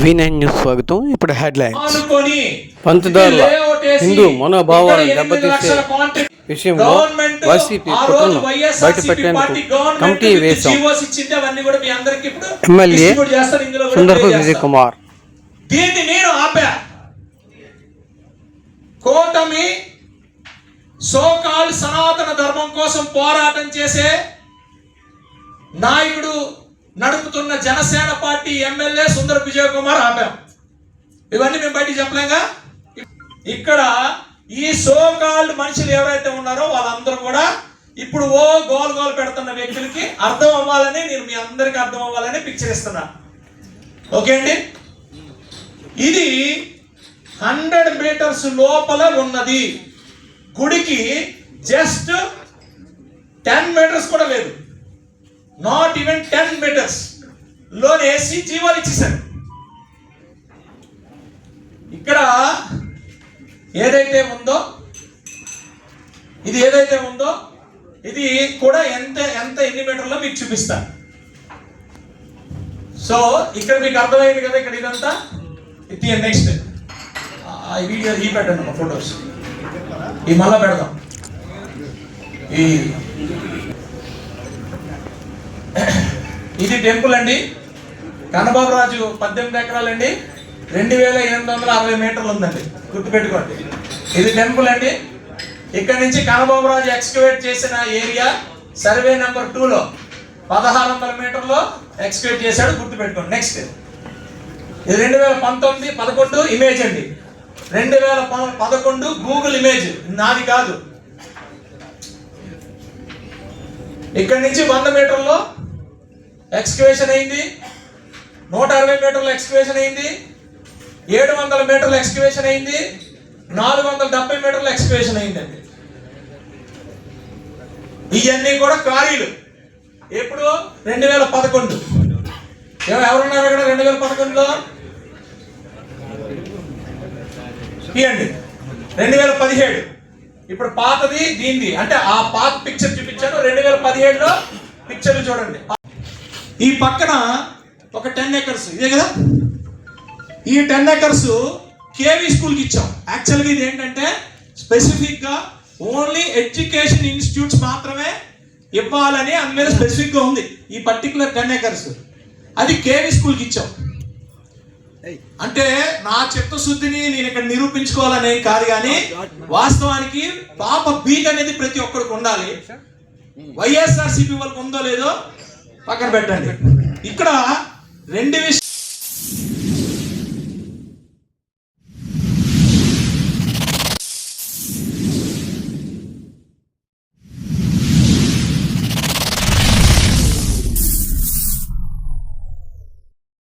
V9 news స్వాగతం. ఇప్పుడు headlines. Panchadarula Hindu మనోభావాలను దెబ్బతీసే విషయంలో వైసీపీ కుట్రను బయటపెట్టేందుకు కమిటీ వేశాం. ఎమ్మెల్యే సుందరపు విజయ్ కుమార్. దీన్ని నేను ఆపా. కూటమి సోకాల్ సనాతన ధర్మం కోసం పోరాటం చేసే నాయకుడు నడుపుతున్న జనసేన పార్టీ ఎమ్మెల్యే సుందర విజయ్ కుమార్ ఆపాం. ఇవన్నీ మేము బయటికి చెప్పలేంగా. ఇక్కడ ఈ సోకాల్డ్ మనుషులు ఎవరైతే ఉన్నారో వాళ్ళందరూ కూడా ఇప్పుడు గోల్ పెడుతున్న వ్యక్తులకి అర్థం అవ్వాలని, నేను మీ అందరికీ అర్థం అవ్వాలని పిక్చర్ ఇస్తున్నా. ఓకే అండి, ఇది 100 మీటర్స్ లోపల ఉన్నది. గుడికి జస్ట్ 10 మీటర్స్ కూడా లేదు, నాట్ ఈవెన్ 10 మీటర్స్ లోన్ వేసి జీవాలు ఇచ్చేసారు. ఇక్కడ ఏదైతే ఉందో ఇది కూడా ఎన్ని మీటర్లో మీకు చూపిస్తాను. సో ఇక్కడ మీకు అర్థమైంది కదా. ఇక్కడ ఇదంతా ఇది నెక్స్ట్ వీడియో ఈ పెట్టండి, ఫొటోస్ ఈ మళ్ళా పెడదాం. ఇది టెంపుల్ అండి. కన్నబాబు రాజు 18 ఎకరాలండి, 2860 మీటర్లు ఉందండి, గుర్తుపెట్టుకోండి. ఇది టెంపుల్ అండి. ఇక్కడ నుంచి కన్నబాబు రాజు ఎక్స్కవేట్ చేసిన ఏరియా సర్వే నెంబర్ 2లో 1600 మీటర్లో ఎక్స్కవేట్ చేశాడు, గుర్తుపెట్టుకోండి. నెక్స్ట్ ఇది 2011 ఇమేజ్ అండి. 2011 గూగుల్ ఇమేజ్, నాది కాదు. ఇక్కడ నుంచి 100 మీటర్లో ఎక్స్కవేషన్ అయింది, 160 మీటర్ల ఎక్స్కవేషన్ అయింది, 700 మీటర్ల ఎక్స్కవేషన్ అయింది, 470 మీటర్ల ఎక్స్కవేషన్ అయిందండి. ఇవన్నీ కూడా క్వారీలు. ఎప్పుడు 2011. ఎవరున్నారు ఇక్కడ 2011లో? ఇవ్వండి 2017. ఇప్పుడు పాతది దీనిది, అంటే ఆ పాత పిక్చర్ చూపించాను. 2017లో పిక్చర్లు చూడండి. ఈ పక్కన ఒక 10 ఎకర్స్ ఇదే కదా. ఈ 10 ఎకర్స్ కేవీ స్కూల్కి ఇచ్చాం. యాక్చువల్గా ఇది ఏంటంటే స్పెసిఫిక్గా ఓన్లీ ఎడ్యుకేషన్ ఇన్స్టిట్యూట్స్ మాత్రమే ఇవ్వాలని అందులో స్పెసిఫిక్గా ఉంది. ఈ పర్టికులర్ 10 ఎకర్స్ అది కేవీ స్కూల్కి ఇచ్చాం. అంటే నా చిత్తశుద్ధిని నేను ఇక్కడ నిరూపించుకోవాలని కాదు, కానీ వాస్తవానికి పాప బీట్ అనేది ప్రతి ఒక్కరికి ఉండాలి. వైఎస్ఆర్సీపీ వాళ్ళకి ఉందో లేదో పక్కన పెట్టండి. ఇక్కడ 2 విషయాలు